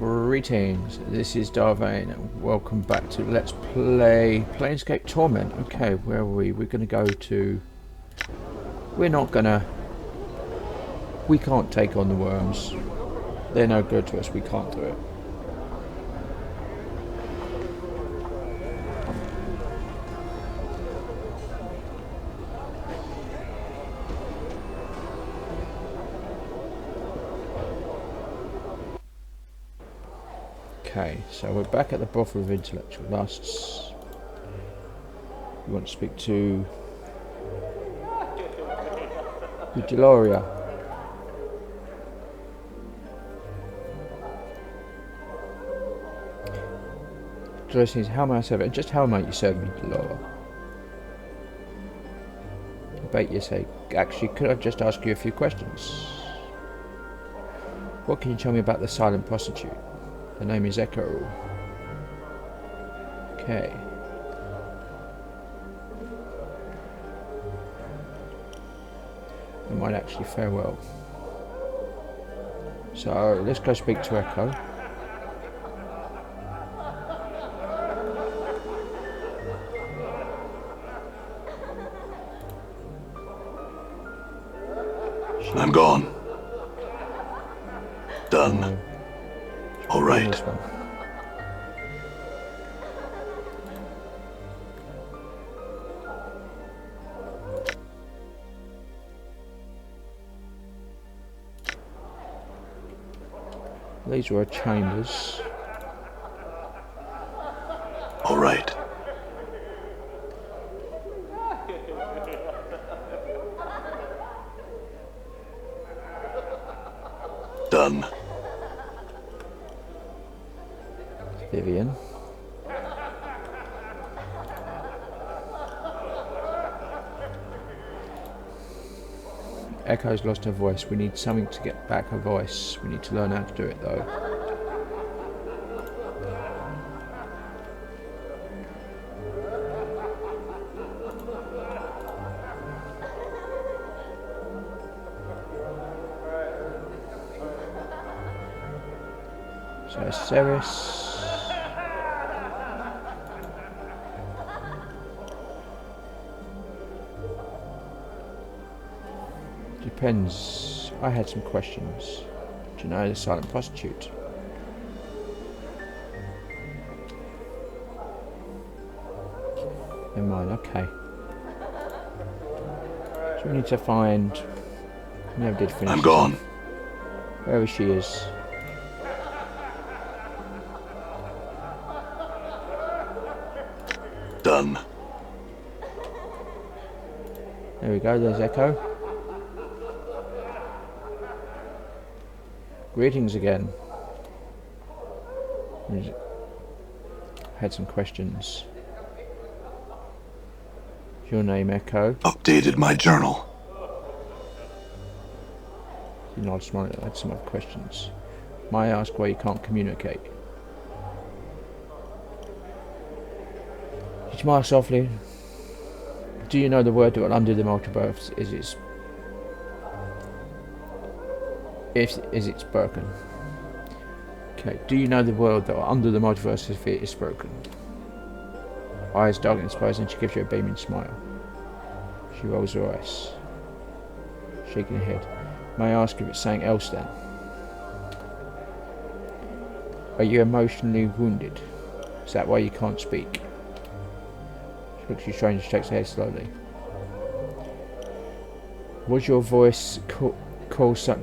Greetings, this is Vane, and welcome back to Let's Play Planescape Torment. Okay, where are we? We're going to go to... We can't take on the worms. They're no good to us, we can't do it. Okay, so we're back at the brothel of intellectual lusts. We want to speak to Deloria. Deloria says, how may I serve it? Just how might you serve me, Deloria? Debate you say, actually, could I just ask you a few questions? What can you tell me about the silent prostitute? Her name is Echo. Okay. It might actually fare well. So let's go speak to Echo. I'm gone. Done. All right. These were chambers. All right. Done. Vivian. Echo's lost her voice. We need something to get back her voice. We need to learn how to do it though. So Ceres. Depends. I had some questions. Do you know the silent prostitute? Never mind, okay. So we need to find... We never did finish. I'm gone. Wherever she is. Done. There we go, there's Echo. Greetings again. Had some questions. Is your name Echo? Updated my journal. You know, I had some other questions. May I ask why you can't communicate? Did you smile softly? Do you know the word that will undo the multiverse? Is it's broken? Okay. Do you know the word that will undo the multiverse if it is broken? Eyes dark and surprised, and she gives you a beaming smile. She rolls her eyes, shaking her head. May I ask if it's something else then? Are you emotionally wounded? Is that why you can't speak? She looks at you strange and shakes her head slowly. Was your voice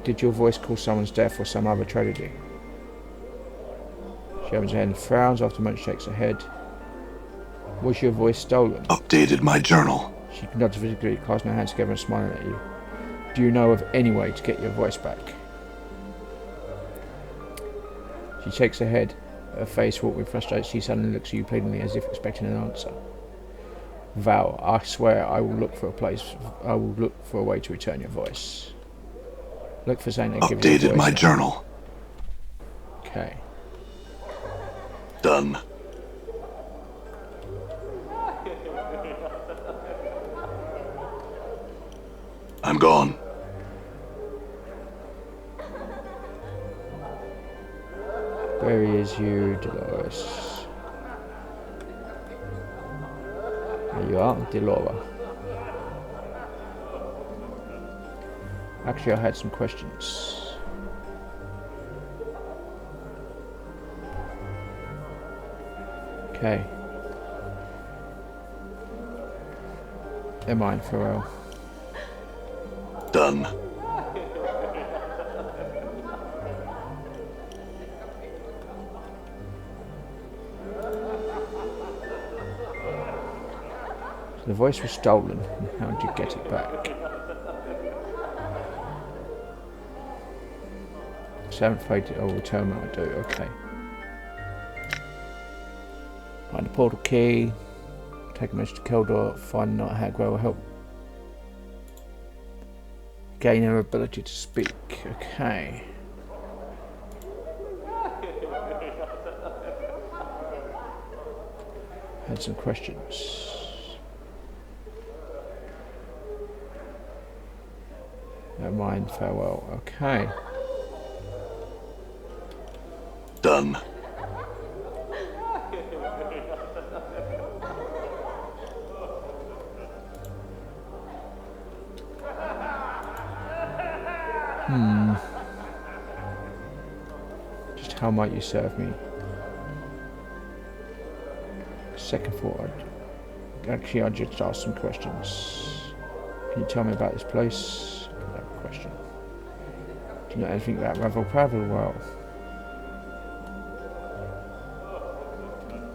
did your voice cause someone's death or some other tragedy? She opens her head and frowns. After a moment, shakes her head. Was your voice stolen? Updated my journal. She nods physically, clasping her hands together and smiling at you. Do you know of any way to get your voice back? She shakes her head, her face wrought with frustration. She suddenly looks at you pleadingly as if expecting an answer. Val, I swear I will look for a way to return your voice. Look for something that gives you a voice. Updated my journal. Okay. Done. I'm gone. Where is you, Dolores? There you are, Delora. Actually, I had some questions. Okay. Never mind, farewell. Done. So the voice was stolen. How did you get it back? So I haven't played it. Oh, return when I do. Okay. Find the portal key. Take a message to Keldor. Find Night Hag where will help. Gain her ability to speak. Okay. Had some questions. Never mind, farewell. Okay. Done. Just how might you serve me? Second thought. Actually, I just asked some questions. Can you tell me about this place? No question. Do you know anything about Ravel Pavel? Well,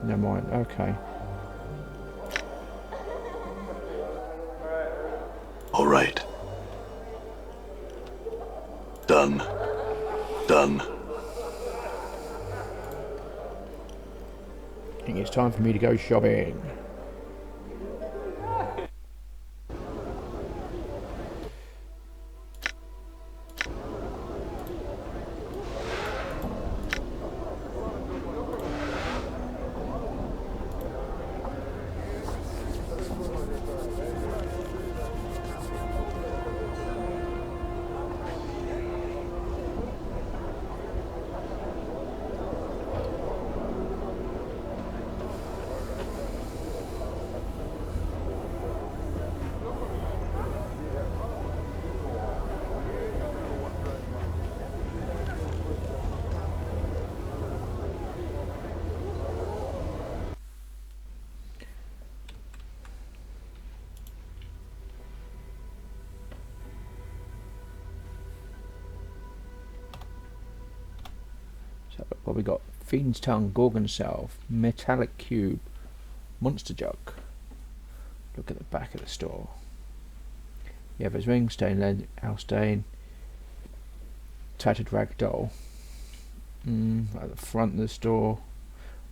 never mind. Okay. All right. Done. Done. I think it's time for me to go shopping. So what we got? Fiend's Tongue, Gorgon Salve, Metallic Cube, Monster Jug. Look at the back of the store. Yeva's Ring, Stain Lead, Alstain, Tattered Rag Doll. At the front of the store,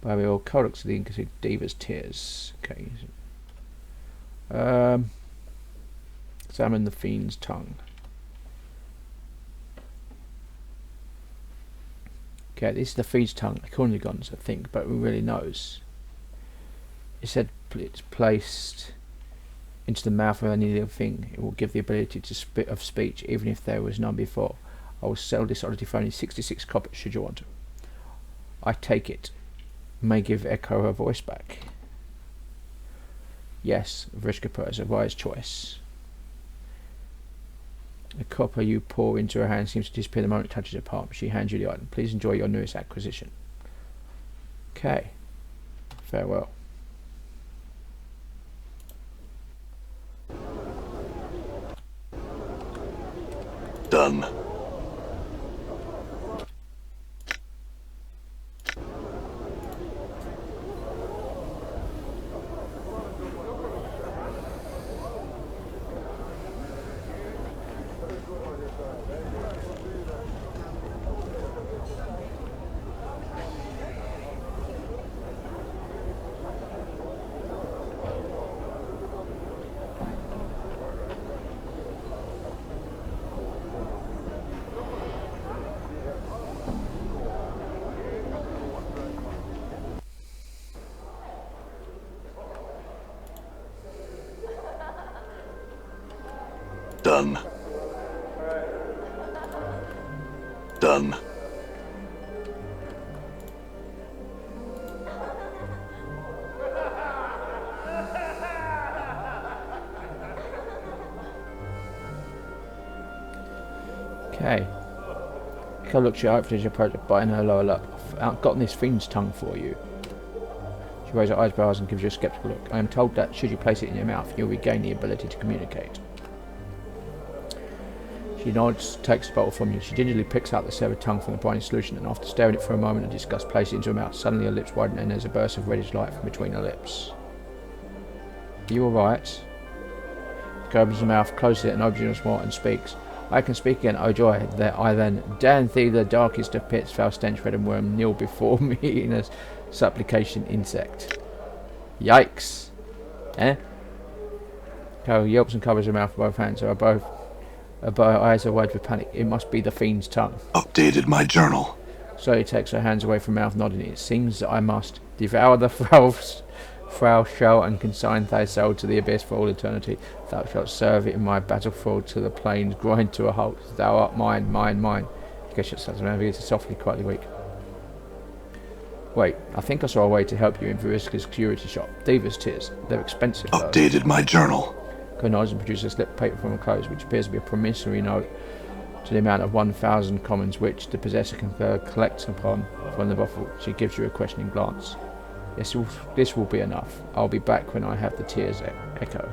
Burial, Codex of the Inquisitive, Diva's Tears. Okay. Examine the Fiend's Tongue. Okay, this is the Fiend's Tongue, according to Guns, I think, but who really knows? It said it's placed into the mouth of any living thing. It will give the ability to of speech, even if there was none before. I will sell this oddity for only 66 coppers, should you want to. I take it. May give Echo her voice back. Yes, Vrishka is a wise choice. The copper you pour into her hand seems to disappear the moment it touches her palm. She hands you the item. Please enjoy your newest acquisition. Okay. Farewell. Done. Done. Done. Okay. Kel looks you hopefully as you approach, biting her lower lip. I've gotten this fiend's tongue for you. She raises her eyebrows and gives you a skeptical look. I am told that should you place it in your mouth, you'll regain the ability to communicate. She nods, takes the bottle from you. She gingerly picks out the severed tongue from the briny solution, and after staring at it for a moment and disgust, places it into her mouth. Suddenly her lips widen and there's a burst of reddish light from between her lips. Are you alright? She opens her mouth, closes it, and opens it once more and speaks. I can speak again, oh joy, that I then, damn thee, the darkest of pits, foul stench, red and worm, kneel before me in a supplication insect. Yikes. Eh? Carol yelps and covers her mouth with both hands, her eyes are wide with panic. It must be the fiend's tongue. Updated my journal. So he takes her hands away from her mouth, nodding. It seems that I must devour the Frau shall and consign thy soul to the abyss for all eternity. Thou shalt serve it in my battlefield till the plains grind to a halt. Thou art mine, mine, mine. I guess it sounds maybe it's softly, quietly weak. Wait, I think I saw a way to help you in Veriska's security shop. Diva's tears. They're expensive though. Updated my journal. Nods and produces a slip of paper from her clothes, which appears to be a promissory note to the amount of 1,000 commons, which the possessor can collect upon from the brothel. She gives you a questioning glance. Yes, this will be enough. I'll be back when I have the tears echo.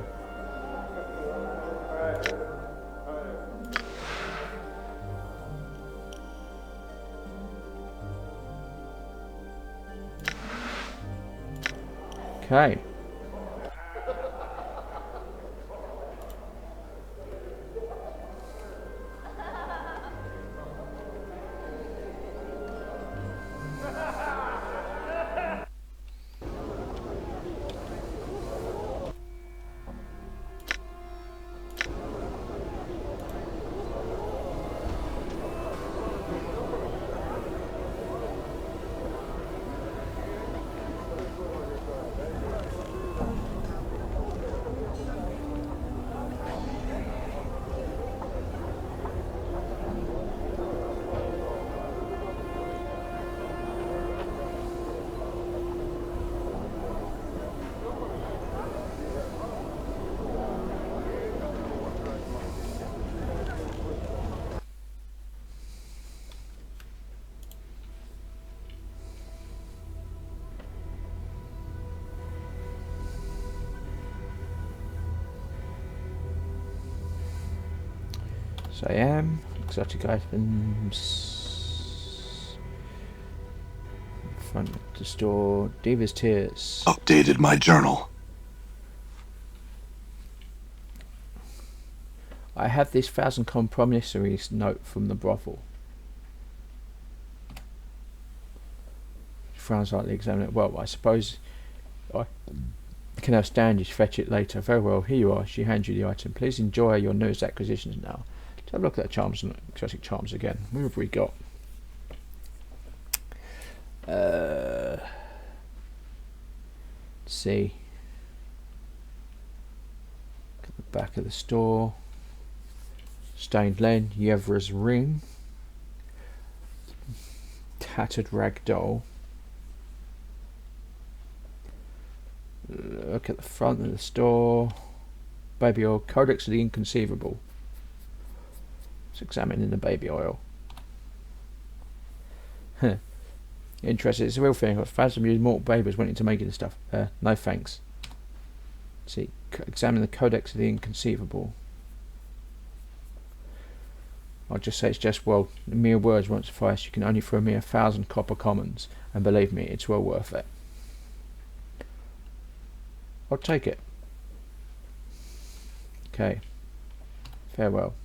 Okay. So I am exotic items. Front of the store. Diva's tears. Updated my journal. I have this 1,000 promissory note from the brothel. She frowns slightly, examining it. Well, I suppose I can have Standish fetch it later. Very well, here you are. She hands you the item. Please enjoy your newest acquisitions now. Let's have a look at the charms and exotic charms again. What have we got? Let's see. Look at the back of the store. Stained Len, Yevra's ring. Tattered rag doll. Look at the front of the store. Baby oil. Codex of the Inconceivable. Examining the baby oil. Interesting. It's a real thing. I've found some used mortal babies went into making this stuff. No thanks. Let's see. Examine the Codex of the Inconceivable. I'll just say it's just, well, mere words won't suffice. You can only throw me 1,000 copper commons, and believe me, it's well worth it. I'll take it. Okay. Farewell.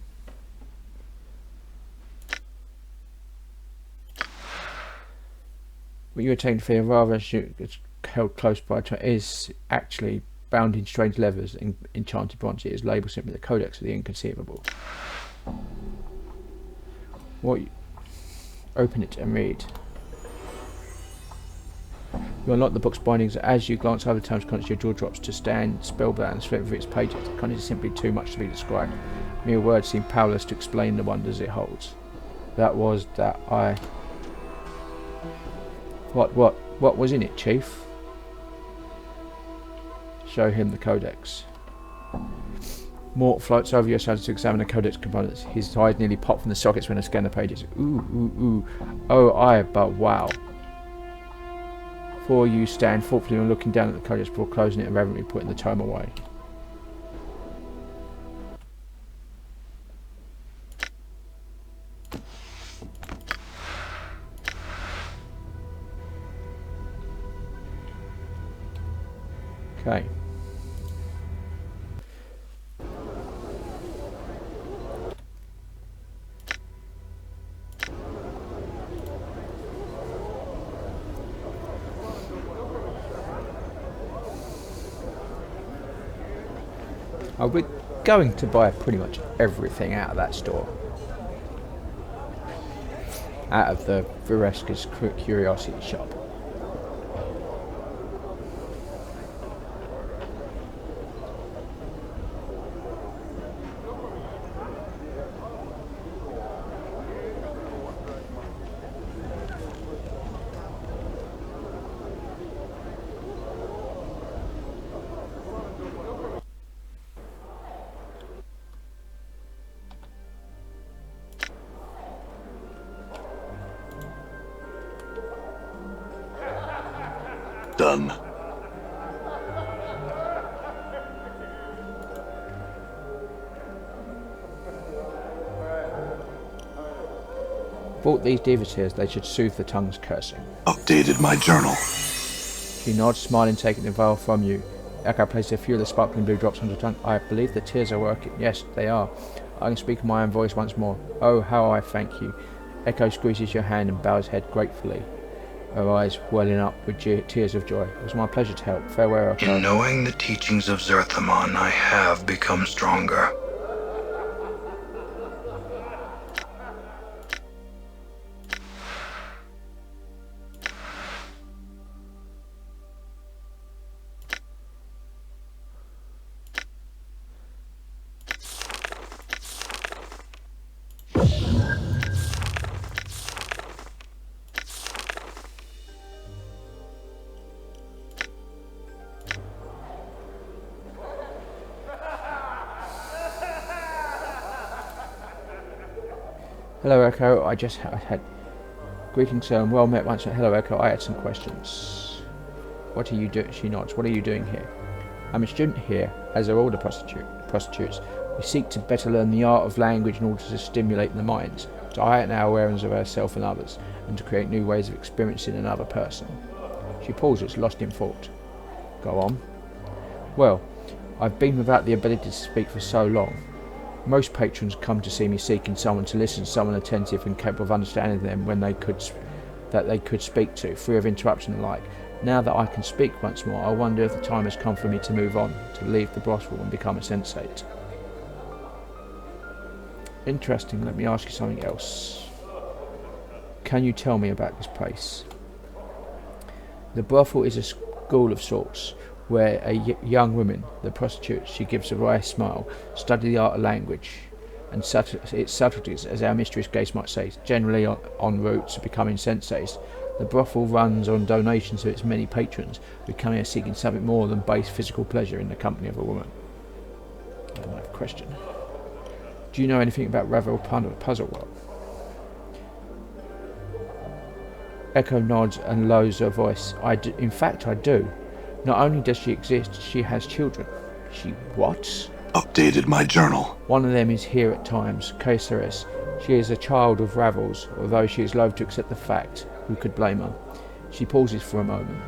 What you attain for rather it's held close by is actually bound in strange levers in enchanted bronze. It is labelled simply the Codex of the Inconceivable. Open it and read. You unlock the book's bindings. As you glance over the terms, your jaw drops to stand spellbound and slip through its pages. The content is simply too much to be described. Mere words seem powerless to explain the wonders it holds. That was that I... What was in it, Chief? Show him the Codex. Morte floats over your shoulder to examine the codex components. His eyes nearly pop from the sockets when I scan the pages. Ooh, ooh, ooh. Oh, aye, but wow. Four you stand thoughtfully and looking down at the codex before closing it and reverently putting the tome away. Okay. We're going to buy pretty much everything out of that store. Out of the Viresca's curiosity shop. Done. Bought these diva tears, they should soothe the tongue's cursing. Updated my journal. She nods, smiling, taking the vial from you. Echo places a few of the sparkling blue drops on her tongue. I believe the tears are working. Yes, they are. I can speak in my own voice once more. Oh, how I thank you. Echo squeezes your hand and bows head gratefully, her eyes welling up with tears of joy. It was my pleasure to help. Farewell, Echo. In knowing the teachings of Zerthamon, I have become stronger. Hello, Echo. I had greetings, sir, and well met once. Hello, Echo. I had some questions. What are you doing? She nods. What are you doing here? I'm a student here, as are all the prostitutes. We seek to better learn the art of language in order to stimulate the minds, to heighten our awareness of ourselves and others, and to create new ways of experiencing another person. She pauses, lost in thought. Go on. Well, I've been without the ability to speak for so long. Most patrons come to see me seeking someone to listen, someone attentive and capable of understanding them when they could speak to, free of interruption and like. Now that I can speak once more, I wonder if the time has come for me to move on, to leave the brothel and become a sensate. Interesting, let me ask you something else. Can you tell me about this place? The brothel is a school of sorts, where young woman, the prostitute, she gives a wry smile, study the art of language and its subtleties, as our mistress Gaze might say, generally en route to becoming sensates. The brothel runs on donations to its many patrons who come here seeking something more than base physical pleasure in the company of a woman. I have a question. Do you know anything about Ravel Puzzle World? Echo nods and lowers her voice. In fact, I do. Not only does she exist, she has children. She what? Updated my journal. One of them is here at times, Caceres. She is a child of Ravel's, although she is loath to accept the fact. Who could blame her? She pauses for a moment,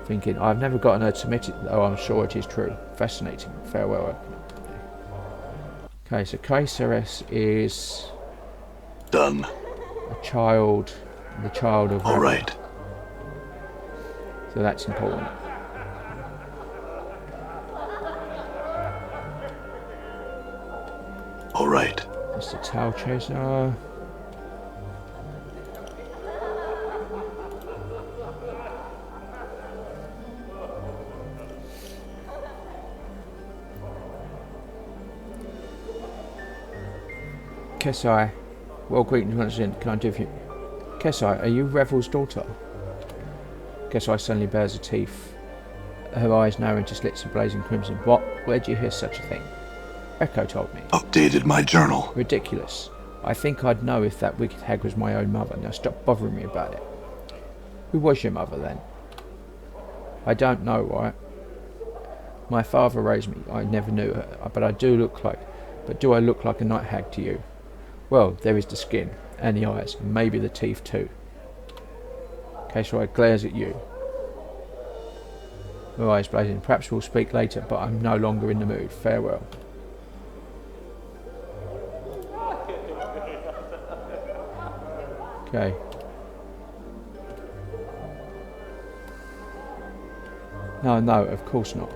thinking, I've never gotten her to admit it, though I'm sure it is true. Fascinating. Farewell. Okay, so Caceres is... Done. the child of Ravel. All right. So that's important. All right. Mr. Tail Chaser. Kesai. Well, greetings once again. Can I do for you? Kesai, are you Revel's daughter? Kesai suddenly bares her teeth. Her eyes narrow into slits of blazing crimson. What? Where did you hear such a thing? Echo told me. Updated my journal. Ridiculous. I think I'd know if that wicked hag was my own mother. Now stop bothering me about it. Who was your mother then? I don't know, right? My father raised me. I never knew her, but do I look like a night hag to you? Well, there is the skin, and the eyes, and maybe the teeth too. Caseroy glares at you. Her eyes blazing. Perhaps we'll speak later, but I'm no longer in the mood. Farewell. Okay. No, of course not.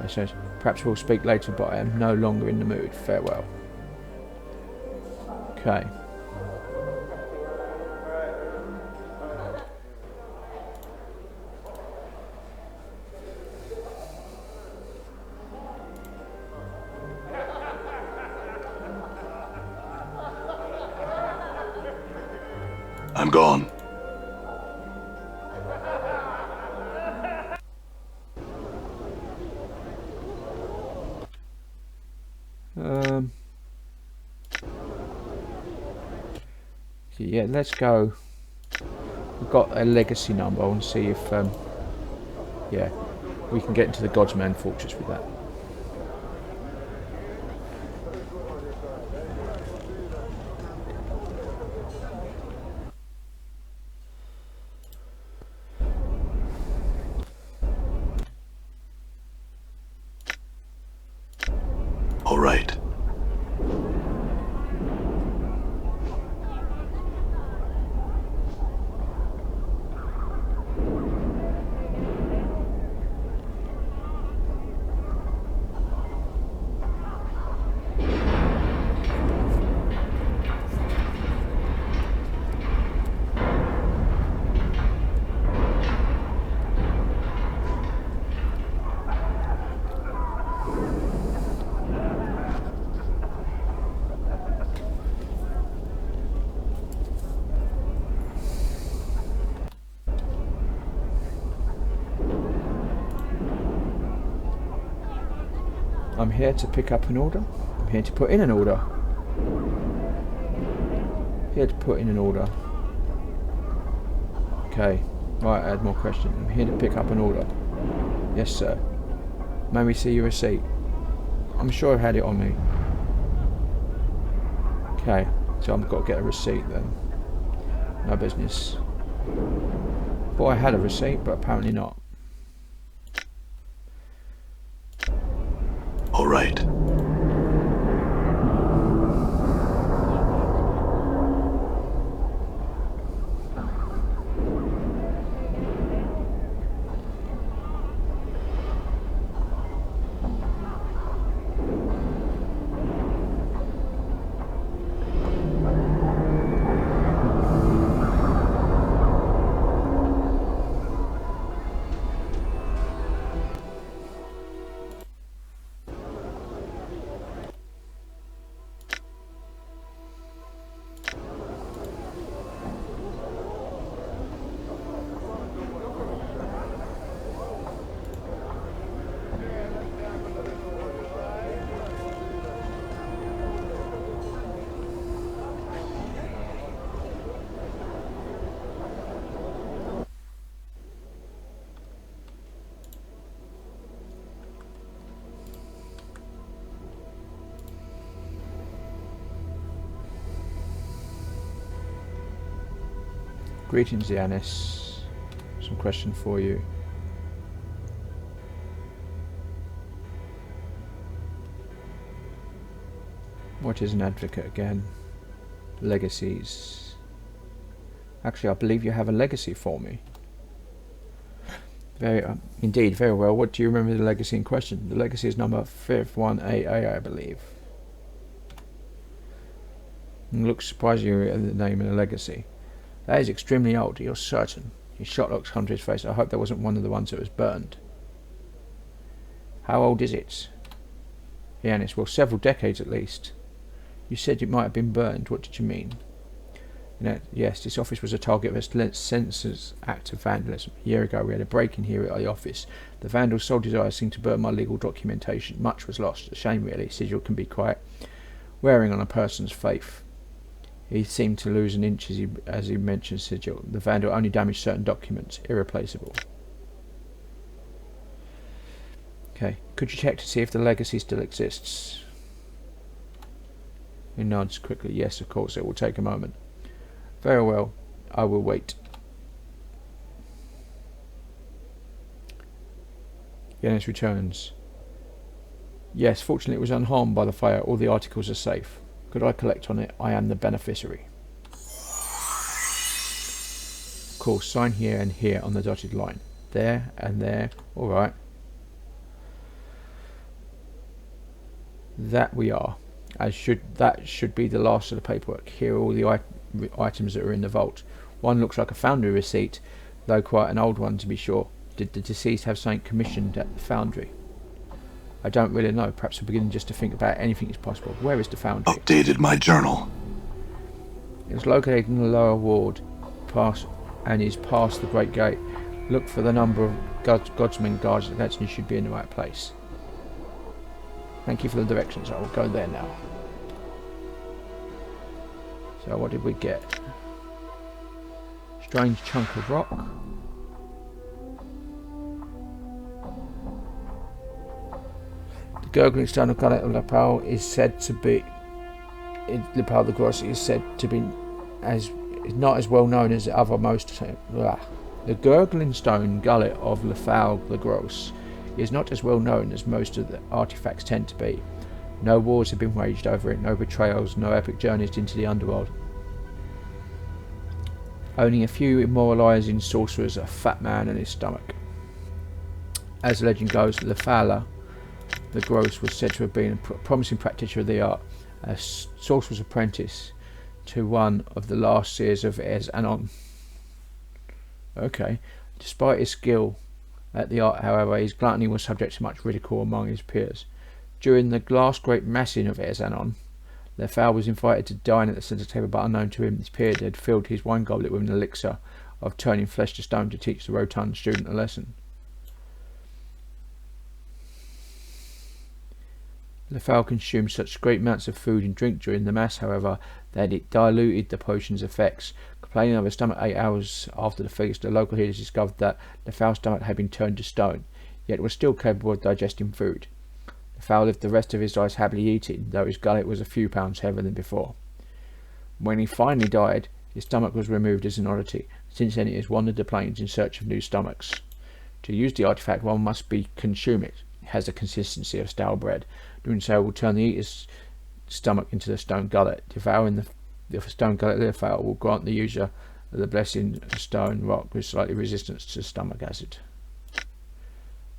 I says, perhaps we'll speak later, but I am no longer in the mood. Farewell. Okay. I'm gone. Yeah, let's go. We've got a legacy number. I want to see if, yeah, we can get into the Godsman Fortress with that. All right. I'm here to pick up an order. I'm here to put in an order. Here to put in an order. Okay. Right, I had more questions. I'm here to pick up an order. Yes, sir. May we see your receipt? I'm sure I had it on me. Okay, so I've got to get a receipt then. No business. Thought I had a receipt, but apparently not. All right. Greetings, Yanis. Some question for you. What is an advocate again? Legacies. Actually, I believe you have a legacy for me. Indeed, very well. What do you remember the legacy in question? The legacy is number 51AA, I believe. And looks surprisingly at the name and the legacy. That is extremely old, you're certain. His shot looks come to his face. I hope that wasn't one of the ones that was burned. How old is it? Yanis, well, several decades at least. You said it might have been burned. What did you mean? Yes, this office was a target of a censor's act of vandalism. A year ago, we had a break-in here at the office. The vandal sold desire seemed to burn my legal documentation. Much was lost. A shame, really. Sigil can be quite wearing on a person's faith. He seemed to lose an inch as he mentioned sigil. The vandal only damaged certain documents, irreplaceable. Okay, could you check to see if the legacy still exists? He nods quickly. Yes, of course, it will take a moment. Very well, I will wait. Yanis returns. Yes, fortunately it was unharmed by the fire. All the articles are safe. Could I collect on it? I am the beneficiary. Of course, sign here and here on the dotted line. There and there. Alright. That we are. That should be the last of the paperwork. Here are all the items that are in the vault. One looks like a foundry receipt, though quite an old one to be sure. Did the deceased have something commissioned at the foundry? I don't really know. Perhaps we're beginning just to think about anything is possible. Where is the foundry? Updated my journal. It was located in the lower ward, and is past the Great Gate. Look for the number of Godsmen guards. That's you should be in the right place. Thank you for the directions. I will go there now. So what did we get? Strange chunk of rock. The gurgling stone of Gullet of Lapal is said to be... Lapal the Gross is said to be is not as well known as the other most... The gurgling stone Gullet of Lapal the Gross is not as well known as most of the artifacts tend to be. No wars have been waged over it, no betrayals, no epic journeys into the underworld. Only a few immoralizing sorcerers, a fat man and his stomach. As the legend goes, Lefala the Gross was said to have been a promising practitioner of the art, a sorcerer's apprentice to one of the last seers of Ez Anon. Okay. Despite his skill at the art, however, his gluttony was subject to much ridicule among his peers. During the last great massing of Ez Anon, Lefal was invited to dine at the centre table, but unknown to him, this peer had filled his wine goblet with an elixir of turning flesh to stone to teach the rotund student a lesson. Lefal consumed such great amounts of food and drink during the mass, however, that it diluted the potion's effects. Complaining of a stomach 8 hours after the feast, the local healers discovered that Lefal's stomach had been turned to stone, yet was still capable of digesting food. Lefal lived the rest of his life happily eating, though his gullet was a few pounds heavier than before. When he finally died, his stomach was removed as an oddity. Since then, it has wandered the plains in search of new stomachs. To use the artifact, one must consume it. It has the consistency of stale bread. Doing so will turn the eater's stomach into the stone gullet. Devouring the stone gullet of Lefal will grant the user the blessing of stone rock with slightly resistance to stomach acid.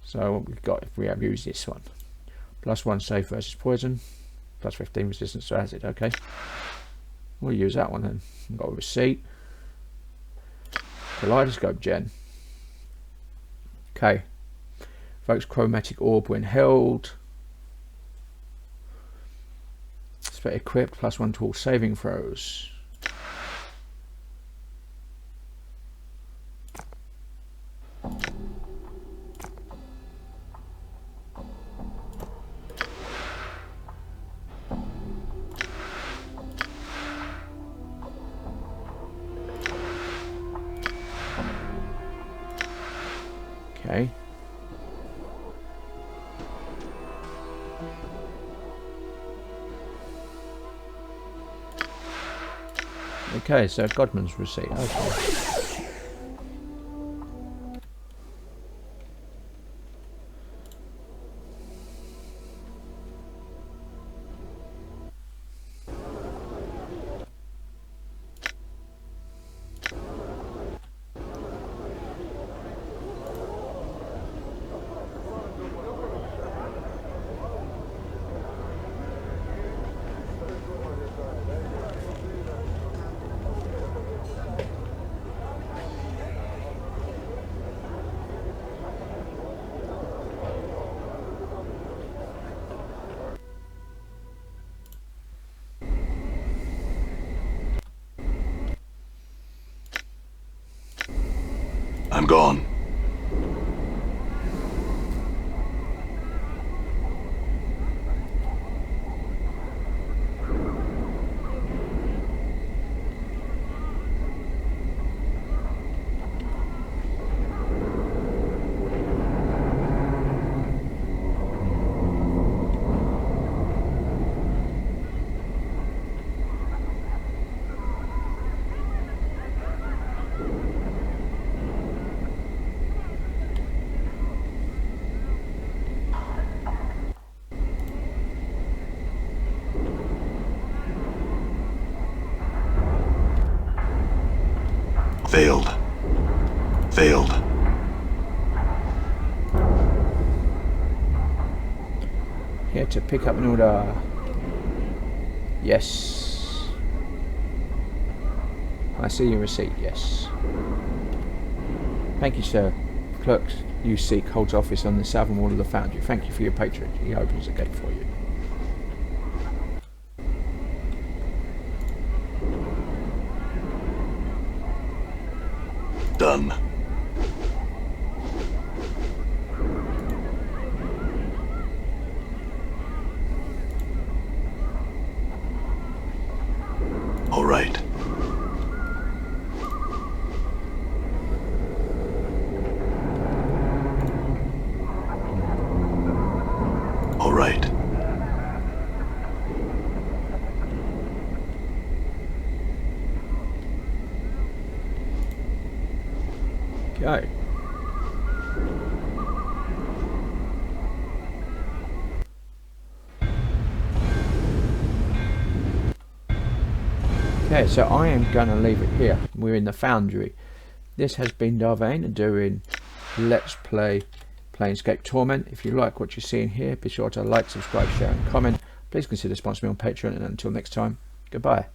So what we've got if we have used this one. +1 safe versus poison. +15 resistance to acid. Okay. We'll use that one then. We've got a receipt. Kaleidoscope gen. Okay. Evokes chromatic orb when held. Spell equipped. +1 to all saving throws. Okay. Okay, so Godman's receipt. Okay. I'm gone. Failed. Failed. Here to pick up an order. Yes. I see your receipt, yes. Thank you, sir. Clerks you seek holds office on the southern wall of the foundry. Thank you for your patronage. He opens the gate for you. Done. All right. All right. Go. Okay, so I am going to leave it here. We're in the foundry. This has been Vane doing Let's Play Planescape Torment. If you like what you're seeing here, be sure to like, subscribe, share and comment. Please consider sponsoring me on Patreon, and until next time, goodbye.